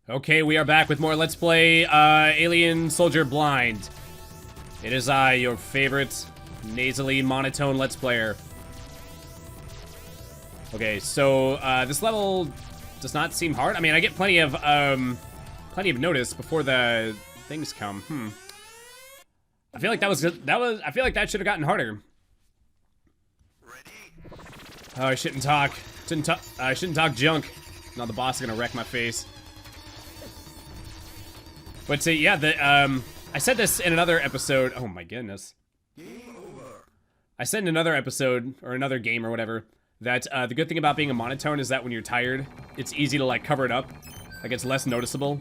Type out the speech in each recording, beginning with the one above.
Okay, we are back with more Let's Play Alien Soldier Blind. It is I, your favorite nasally monotone Let's Player. Okay, so this level does not seem hard. I mean, I get plenty of notice before the things come. I feel like I feel like that should have gotten harder. Oh, I shouldn't talk. I shouldn't talk junk. Now the boss is gonna wreck my face. But yeah, I said this in another episode. Oh my goodness. I said in another episode, or another game or whatever, that the good thing about being a monotone is that when you're tired, it's easy to like cover it up. Like it's less noticeable.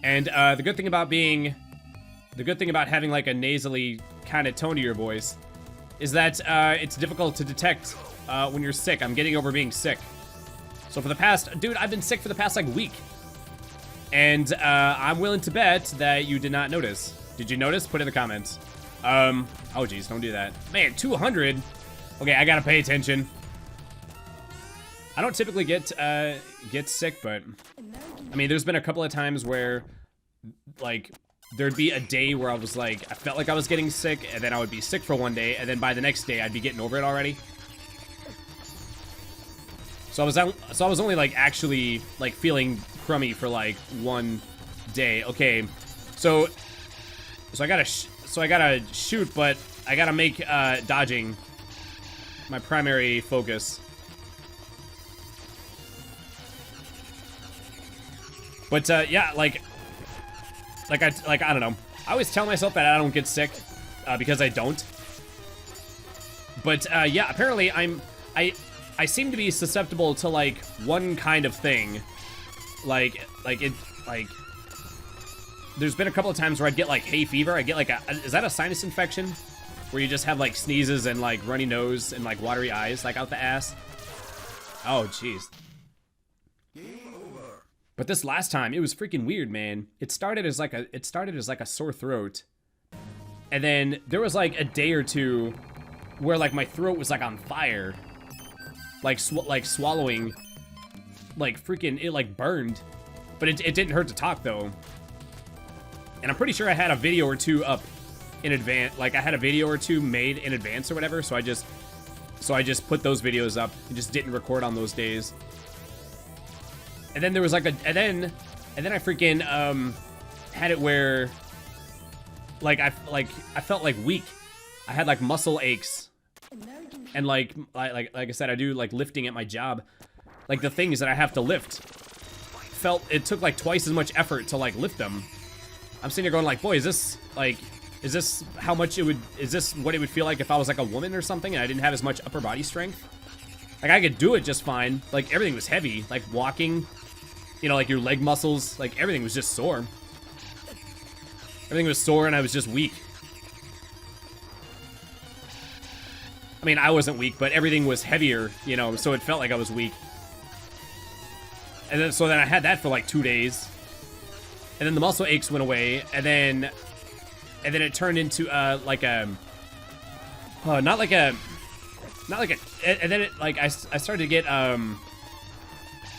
And the good thing about having like a nasally kind of tone to your voice is that it's difficult to detect when you're sick. I'm getting over being sick. So for the past, dude, I've been sick for the past like week. And I'm willing to bet that you did not notice. Did you notice? Put it in the comments. Oh geez, don't do that. Man, 200? Okay, I gotta pay attention. I don't typically get sick, but I mean, there's been a couple of times where like there'd be a day where I was like, I felt like I was getting sick, and then I would be sick for one day, and then by the next day I'd be getting over it already. So I was only like actually like feeling crummy for like one day. Okay, so I gotta shoot, but I gotta make dodging my primary focus. But yeah, like I don't know. I always tell myself that I don't get sick because I don't. But yeah, apparently I seem to be susceptible to like one kind of thing. Like there's been a couple of times where I'd get like hay fever. I get like is that a sinus infection? Where you just have like sneezes and like runny nose and like watery eyes like out the ass. Oh jeez. But this last time, it was freaking weird, man. It started as like a sore throat. And then there was like a day or two where like my throat was like on fire. Like swallowing, like freaking, it like burned. But it didn't hurt to talk though. And I'm pretty sure I had a video or two up in advance. Like I had a video or two made in advance or whatever. So I just put those videos up and just didn't record on those days. And then there was like and then I freaking had it where like I felt like weak. I had like muscle aches. And like I said, I do like lifting at my job. Like the things that I have to lift it took like twice as much effort to like lift them. I'm sitting here going like, boy, is this how much is this what it would feel like if I was like a woman or something and I didn't have as much upper body strength? Like I could do it just fine. Like everything was heavy, like walking, you know, like your leg muscles, like everything was just sore. Everything was sore and I was just weak. I mean, I wasn't weak, but everything was heavier, you know, so it felt like I was weak. And then, so then I had that for like 2 days. And then the muscle aches went away, and then it turned into, like a, and then it, like, I started to get,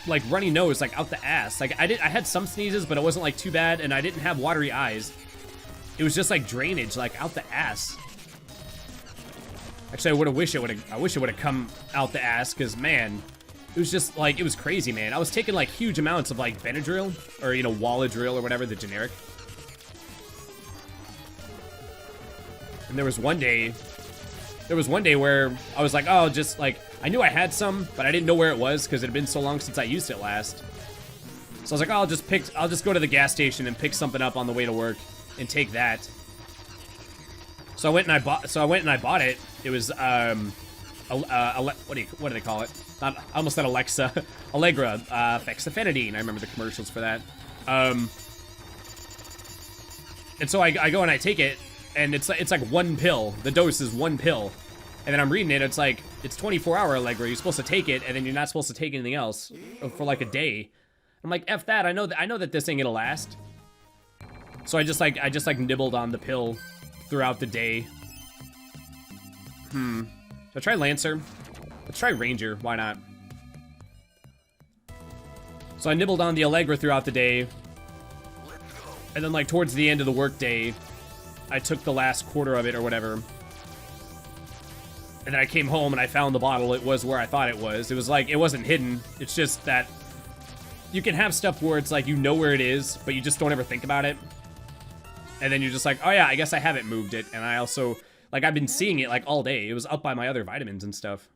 like runny nose, like out the ass. Like I had some sneezes, but it wasn't like too bad, and I didn't have watery eyes. It was just like drainage, like out the ass. Actually, I wish it would have come out the ass, because man, it was just like, it was crazy, man. I was taking like huge amounts of like Benadryl, or you know, Walladryl or whatever, the generic. And there was one day where I was like, oh, just like, I knew I had some, but I didn't know where it was because it had been so long since I used it last. So I was like, oh, I'll just go to the gas station and pick something up on the way to work and take that. So I went and I bought it. It was what do they call it? I almost said Alexa. Allegra, fexofenadine. I remember the commercials for that. And so I go and I take it, and it's like one pill. The dose is one pill. And then I'm reading it, it's like, it's 24-hour Allegra. You're supposed to take it, and then you're not supposed to take anything else for like a day. I'm like, F that, I know that this ain't gonna last. So I just nibbled on the pill throughout the day. Should I try Lancer? Let's try Ranger, why not? So I nibbled on the Allegra throughout the day, And then, like, towards the end of the workday, I took the last quarter of it or whatever. And then I came home and I found the bottle. It was where I thought it was. It was like, it wasn't hidden. It's just that you can have stuff where it's like, you know where it is, but you just don't ever think about it. And then you're just like, oh yeah, I guess I haven't moved it. And I also, like, I've been seeing it like all day. It was up by my other vitamins and stuff.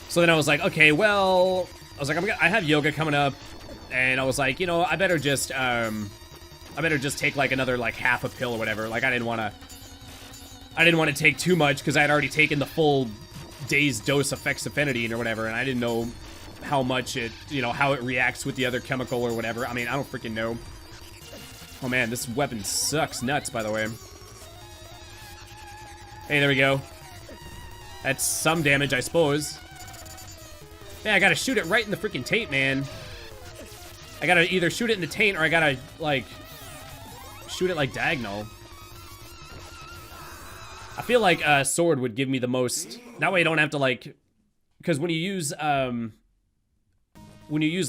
So then I was like, okay, well, I was like, I have yoga coming up. And I was like, you know, I better just take like another like half a pill or whatever. Like I didn't want to take too much because I had already taken the full day's dose of fexofenadine or whatever, and I didn't know how much it, you know, how it reacts with the other chemical or whatever. I mean, I don't freaking know. Oh man, this weapon sucks nuts, by the way. Hey, there we go. That's some damage, I suppose. Yeah, I gotta shoot it right in the freaking taint, man. I gotta either shoot it in the taint or I gotta, like, shoot it, like, diagonal. I feel like a sword would give me the most... That way I don't have to, like... Because when you use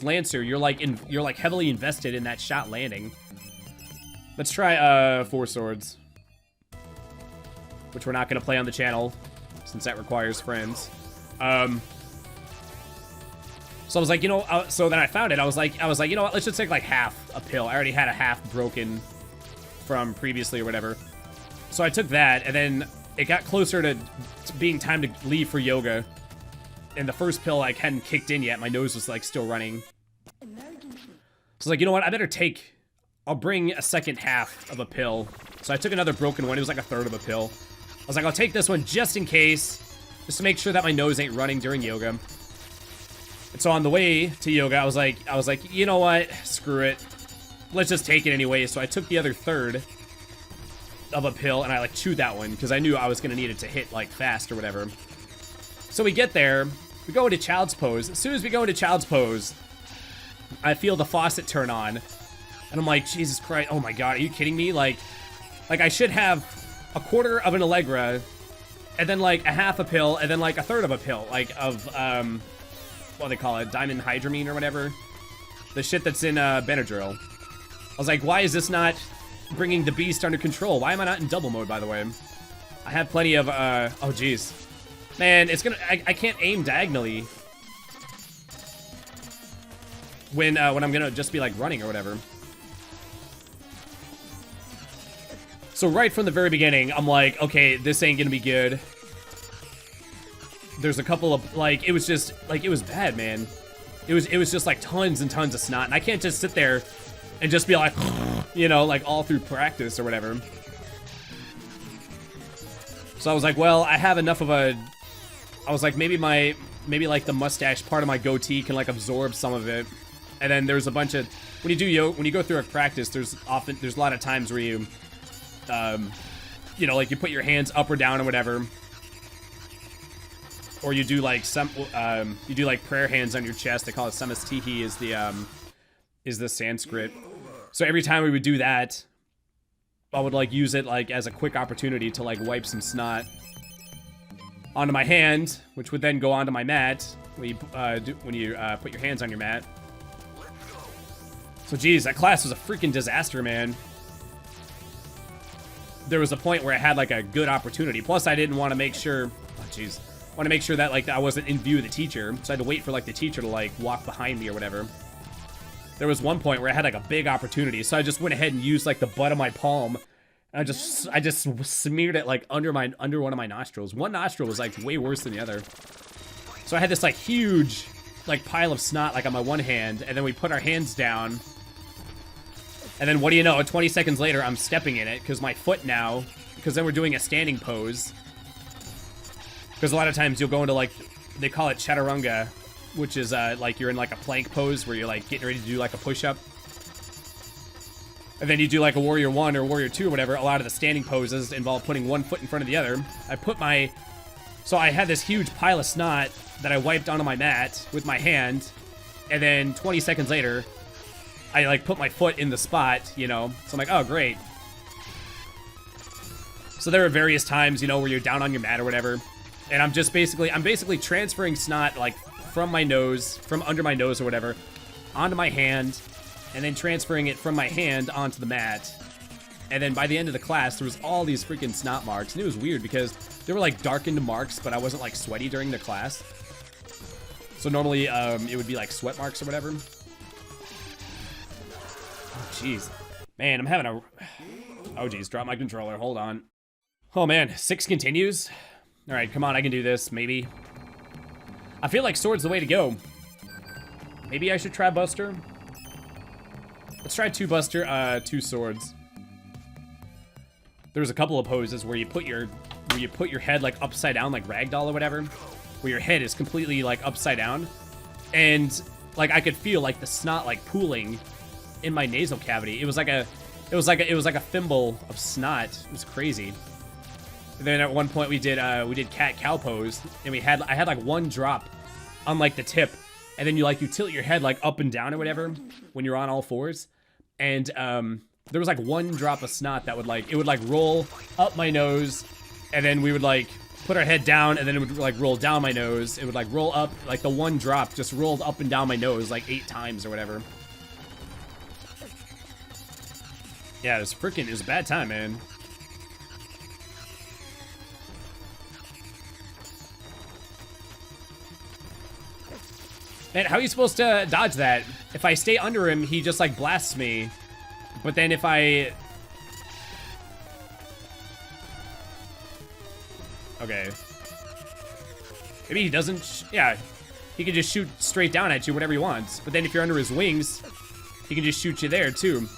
Lancer, you're, like, heavily invested in that shot landing. Let's try, 4 swords. Which we're not gonna play on the channel, since that requires friends. So I was like, you know, so then I found it. I was like, you know what? Let's just take like half a pill. I already had a half broken from previously or whatever. So I took that, and then it got closer to being time to leave for yoga. And the first pill like hadn't kicked in yet. My nose was like still running. So I was like, you know what? I'll bring a second half of a pill. So I took another broken one. It was like a third of a pill. I was like, I'll take this one just in case, just to make sure that my nose ain't running during yoga. And so on the way to yoga, I was like, you know what? Screw it. Let's just take it anyway. So I took the other third of a pill and I like chewed that one because I knew I was going to need it to hit like fast or whatever. So we get there, we go into child's pose. As soon as we go into child's pose, I feel the faucet turn on and I'm like, Jesus Christ. Oh my God. Are you kidding me? Like I should have a quarter of an Allegra and then like a half a pill and then like a third of a pill, like of, what do they call it, Diphenhydramine or whatever, the shit that's in Benadryl. I was like, why is this not bringing the beast under control? Why am I not in double mode, by the way? I have plenty of oh geez, man, it's gonna, I can't aim diagonally when I'm gonna just be like running or whatever. So right from the very beginning, I'm like, okay, this ain't gonna be good. There's a couple of, like, it was just, like, it was bad, man. It was just, like, tons and tons of snot. And I can't just sit there and just be like, you know, like, all through practice or whatever. So I was like, well, I have enough of a, I was like, maybe like, the mustache part of my goatee can, like, absorb some of it. And then there's a bunch of, when you go through a practice, there's a lot of times where you, you know, like, you put your hands up or down or whatever. Or you do like you do like prayer hands on your chest. They call it samastihi is the Sanskrit. So every time we would do that, I would like use it like as a quick opportunity to like wipe some snot onto my hand, which would then go onto my mat when you put your hands on your mat. So geez, that class was a freaking disaster, man. There was a point where I had like a good opportunity. Plus, I didn't want to make sure. Oh jeez. Want to make sure that like I wasn't in view of the teacher, so I had to wait for like the teacher to like walk behind me or whatever. There was one point where I had like a big opportunity, so I just went ahead and used like the butt of my palm, and I just smeared it like under one of my nostrils. One nostril was like way worse than the other. So I had this like huge like pile of snot like on my one hand, and then we put our hands down, and then what do you know? 20 seconds later, I'm stepping in it because my foot now, because then we're doing a standing pose. Because a lot of times you'll go into like, they call it chaturanga, which is like you're in like a plank pose where you're like getting ready to do like a push-up. And then you do like a warrior 1 or warrior 2 or whatever. A lot of the standing poses involve putting one foot in front of the other. So I had this huge pile of snot that I wiped onto my mat with my hand. And then 20 seconds later, I like put my foot in the spot, you know. So I'm like, oh great. So there are various times, you know, where you're down on your mat or whatever. And I'm basically transferring snot like from my nose, from under my nose or whatever, onto my hand, and then transferring it from my hand onto the mat. And then by the end of the class, there was all these freaking snot marks. And it was weird because they were like darkened marks, but I wasn't like sweaty during the class. So normally it would be like sweat marks or whatever. Oh, jeez. Man, I'm having a... Oh, jeez. Drop my controller. Hold on. Oh, man. 6 continues? All right, come on. I can do this. Maybe. I feel like sword's the way to go. Maybe I should try Buster. Let's try 2 Buster, 2 swords. There's a couple of poses where you put your head like upside down, like ragdoll or whatever, where your head is completely like upside down, and like I could feel like the snot like pooling in my nasal cavity. It was like a thimble of snot. It was crazy. And then at one point we did cat cow pose, and I had like 1 drop on like the tip, and then you tilt your head like up and down or whatever when you're on all fours, and there was like 1 drop of snot that would roll up my nose, and then we would like put our head down, and then it would like roll down my nose. It would like roll up, like the 1 drop just rolled up and down my nose like 8 times or whatever. Yeah, it was a bad time, man. Man, how are you supposed to dodge that? If I stay under him, he just like blasts me. But then if I... Okay. Maybe he doesn't... Yeah. He can just shoot straight down at you, whatever he wants. But then if you're under his wings, he can just shoot you there, too.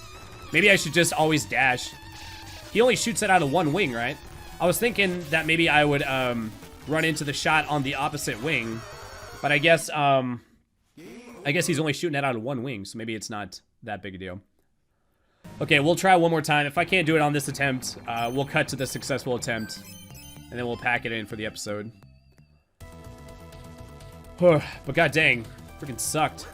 Maybe I should just always dash. He only shoots it out of 1 wing, right? I was thinking that maybe I would run into the shot on the opposite wing. But I guess he's only shooting it out of 1 wing, so maybe it's not that big a deal. Okay, we'll try one more time. If I can't do it on this attempt, we'll cut to the successful attempt, and then we'll pack it in for the episode. But god dang, freaking sucked.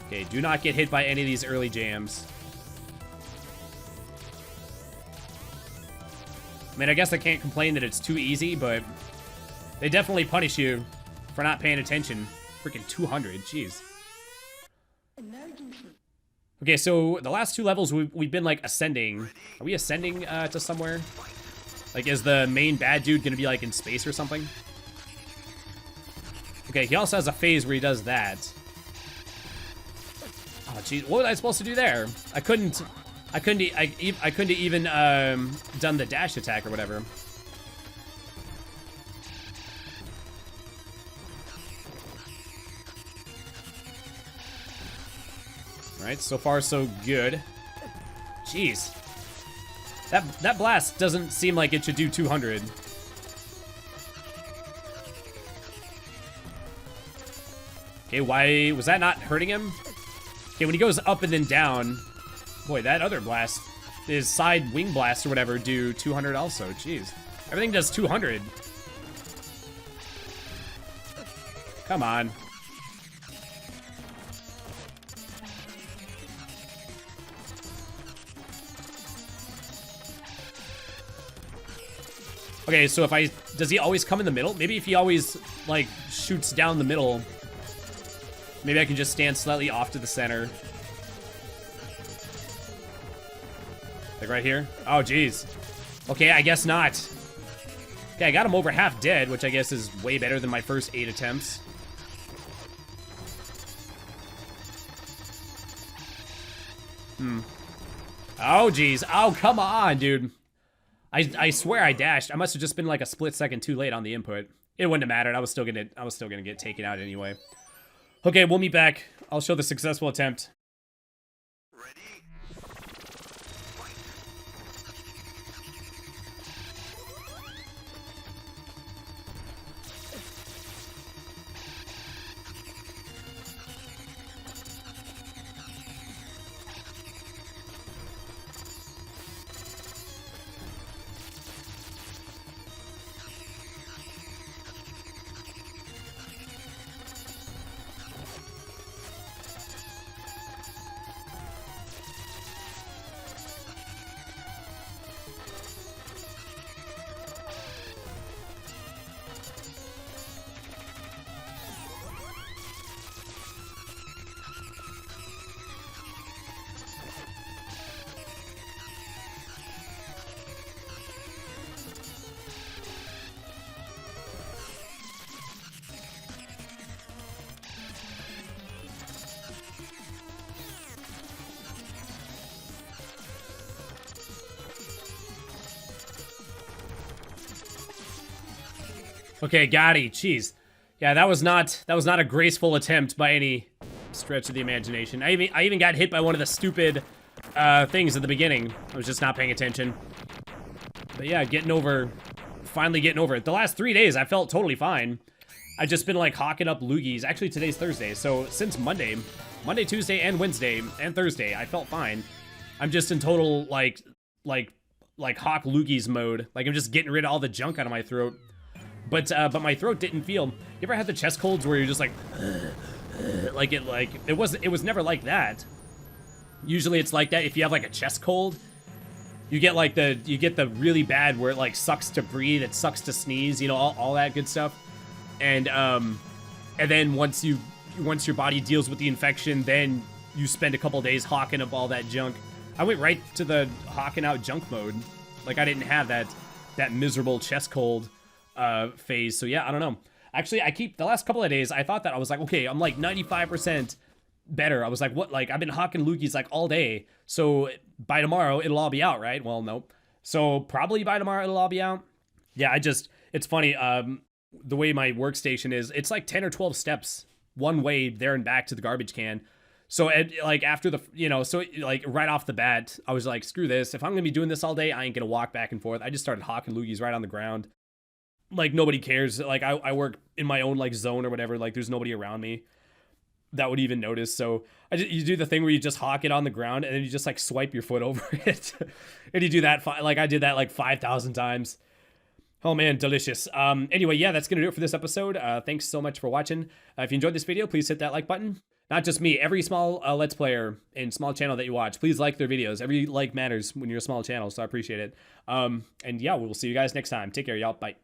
Okay, do not get hit by any of these early jams. I mean, I guess I can't complain that it's too easy, but they definitely punish you for not paying attention. Freaking 200, jeez. Okay, so the last 2 levels we've been like ascending. Are we ascending to somewhere? Like, is the main bad dude gonna be like in space or something? Okay, he also has a phase where he does that. Oh jeez, what was I supposed to do there? I couldn't even done the dash attack or whatever. Alright, so far so good. Jeez. That blast doesn't seem like it should do 200. Okay, why was that not hurting him? Okay, when he goes up and then down, boy, that other blast, his side wing blast or whatever, do 200 also. Jeez. Everything does 200. Come on. Okay, so does he always come in the middle? Maybe if he always, like, shoots down the middle, maybe I can just stand slightly off to the center. Like right here? Oh, jeez. Okay, I guess not. Okay, I got him over half dead, which I guess is way better than my first 8 attempts. Oh, jeez. Oh, come on, dude. I swear I dashed. I must have just been like a split second too late on the input. It wouldn't have mattered. I was still gonna get taken out anyway. Okay, we'll meet back. I'll show the successful attempt. Okay, Gotti, jeez. Yeah, that was not a graceful attempt by any stretch of the imagination. I even got hit by one of the stupid things at the beginning. I was just not paying attention. But yeah, finally getting over it. The last 3 days, I felt totally fine. I've just been like hawking up loogies. Actually, today's Thursday, so since Monday, Tuesday, and Wednesday, and Thursday, I felt fine. I'm just in total like hawk loogies mode. Like I'm just getting rid of all the junk out of my throat. But my throat didn't feel. You ever had the chest colds where you're just like it was never like that. Usually it's like that if you have like a chest cold. You get the really bad where it like sucks to breathe, it sucks to sneeze, you know, all that good stuff. And then once your body deals with the infection, then you spend a couple days hawking up all that junk. I went right to the hawking out junk mode. Like I didn't have that miserable chest cold phase. So yeah, I don't know. Actually, the last couple of days, I thought that I was like, okay, I'm like 95% better. I was like, what? Like I've been hawking loogies like all day. So by tomorrow, it'll all be out, right? Well, nope. So probably by tomorrow, it'll all be out. Yeah, it's funny. The way my workstation is, it's like 10 or 12 steps one way there and back to the garbage can. So like after right off the bat, I was like, screw this. If I'm gonna be doing this all day, I ain't gonna walk back and forth. I just started hawking loogies right on the ground. Like nobody cares. Like I work in my own like zone or whatever. Like there's nobody around me that would even notice. So you do the thing where you just hawk it on the ground and then you just like swipe your foot over it. And you do that, like I did that like 5,000 times. Oh man, delicious. Anyway, yeah, that's gonna do it for this episode. Thanks so much for watching. If you enjoyed this video, please hit that like button. Not just me, every small Let's Player and small channel that you watch, please like their videos. Every like matters when you're a small channel, so I appreciate it. And yeah, we'll see you guys next time. Take care, y'all. Bye.